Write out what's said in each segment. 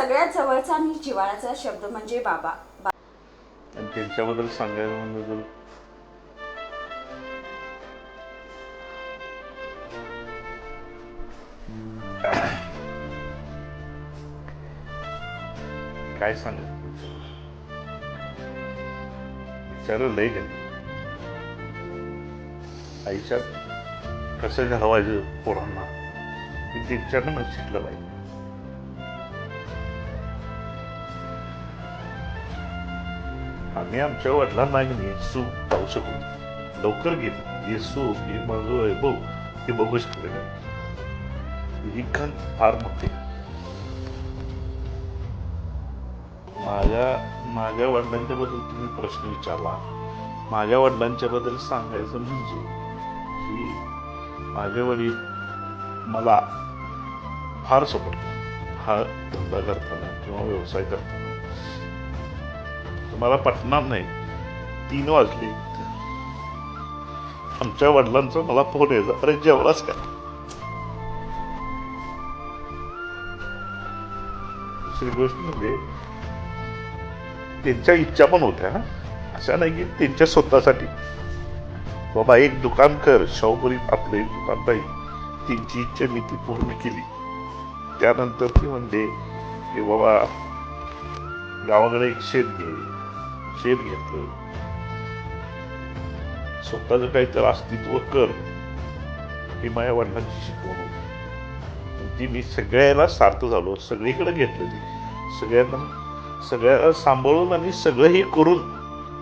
सगळ्यात जवळचा आणि जिव्हाळ्याचा शब्द म्हणजे बाबा. आणि त्यांच्याबद्दल सांगायचं म्हणजे जर काय सांगायचं विचार लय गेले आयुष्यात कसं घडवायचं पोरांना मी त्यांच्याकडनं शिकलं पाहिजे. आम्ही आमच्या वडिलांना येसू पाहू शकतो लवकर गेलो येसू हे माझं वैभव हे बघू शकले ही खंत फार मोठी. माझ्या वडिलांच्या बद्दल तुम्ही प्रश्न विचारला. माझ्या वडिलांच्या बद्दल सांगायचं म्हणजे की माझे वडील मला फार सपोर्ट हा धंदा करताना किंवा व्यवसाय करताना. तुम्हाला पटणार नाही 3 वाजले आमच्या वडिलांचा मला फोन यायचा अरे जेवलास का. दुसरी गोष्ट म्हणजे त्यांच्या इच्छा पण होत्या अशा नाही की त्यांच्या स्वतःसाठी बाबा एक दुकान कर शाहूपुरी आपले दुकान राहील. त्यांची इच्छा मी ती पूर्ण केली. त्यानंतर ती म्हणते की बाबा गावाकडे एक शेत घेतलं स्वतःच काहीतरी अस्तित्व कर ही माझ्या वडिलांची शिकवण होती. ती मी सगळ्याला सार्थ झालो सगळीकडे घेतलं ती सगळ्याला सांभाळून आणि सगळं हे करून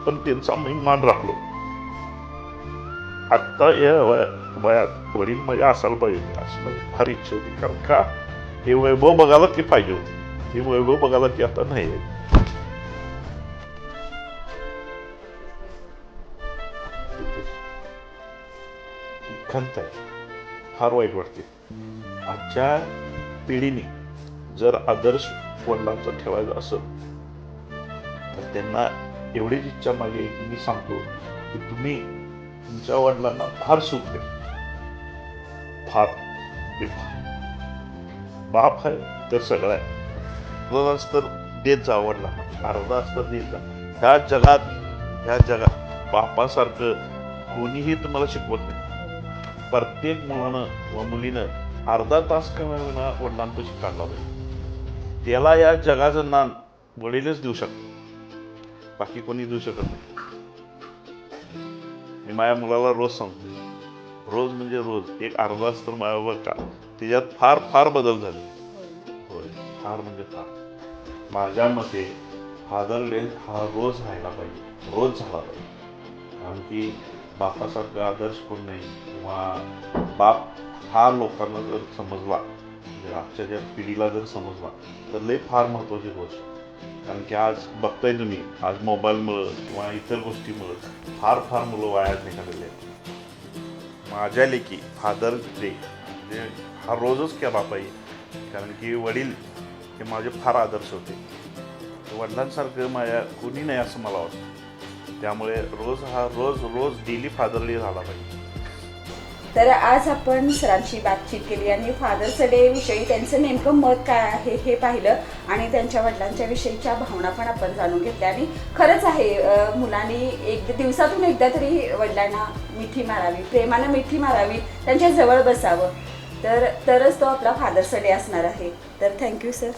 पण त्यांचा मी मान राखलो. आत्ता या वयात वडील माझे असायला पाहिजे अशी माझी फार इच्छा होती. कारण का हे वैभव बघायला ती पाहिजे होती. हे वैभव बघायला ती आता नाही. खंत आहे फार वाईट वाटते. आजच्या पिढीने जर आदर्श वडिलांचा ठेवायचा असेल तर त्यांना एवढीच इच्छा मागे की मी सांगतो की तुम्ही तुमच्या वडिलांना फार सुख द्या. फार बाप आहे तर सगळं आहे. अर्धा तर देत जा वडिलांना अर्धा तर देत जा. ह्या जगात बापासारखं कोणीही तुम्हाला शिकवत नाही. प्रत्येक मुलानं व मुलीनं अर्धा तास कमी वडिलांपाशी काढला पाहिजे. त्याला या जगाचं ज्ञान वडीलच देऊ शकतो बाकी कोणी देऊ शकत नाही. मी माझ्या मुलाला रोज सांगतो रोज म्हणजे रोज एक अर्धा तास तर माझ्या बघ का त्याच्यात फार फार बदल झाले. होय फार म्हणजे फार. माझ्या मते फादर डे हा रोज राहायला पाहिजे रोज झाला पाहिजे. कारण की बापासारखा आदर्श कोण नाही किंवा बाप हा लोकांना जर समजला म्हणजे आजच्या ज्या पिढीला जर समजला तर लय फार महत्त्वाची गोष्ट. कारण की आज बघताय तुम्ही आज मोबाईलमुळं किंवा इतर गोष्टीमुळं फार फार मुलं वायात निघालेले आहेत. माझ्या लेखी फादर डे म्हणजे हा रोजच केला पाहिजे. कारण की वडील हे माझे फार आदर्श होते. वडिलांसारखं माझ्या कोणी नाही असं मला वाटतं. त्यामुळे रोज डेली फादर डे झाला पाहिजे. तर आज आपण सरांशी बातचीत केली आणि फादर्स डे विषयी त्यांचं नेमकं मत काय आहे हे पाहिलं आणि त्यांच्या वडिलांच्या विषयीच्या भावना पण आपण जाणून घेतल्या. आणि खरंच आहे मुलांनी दिवसातून एकदा तरी वडिलांना मिठी मारावी प्रेमानं मिठी मारावी त्यांच्या जवळ बसावं तरच तो आपला फादर्स डे असणार आहे. तर थँक्यू सर.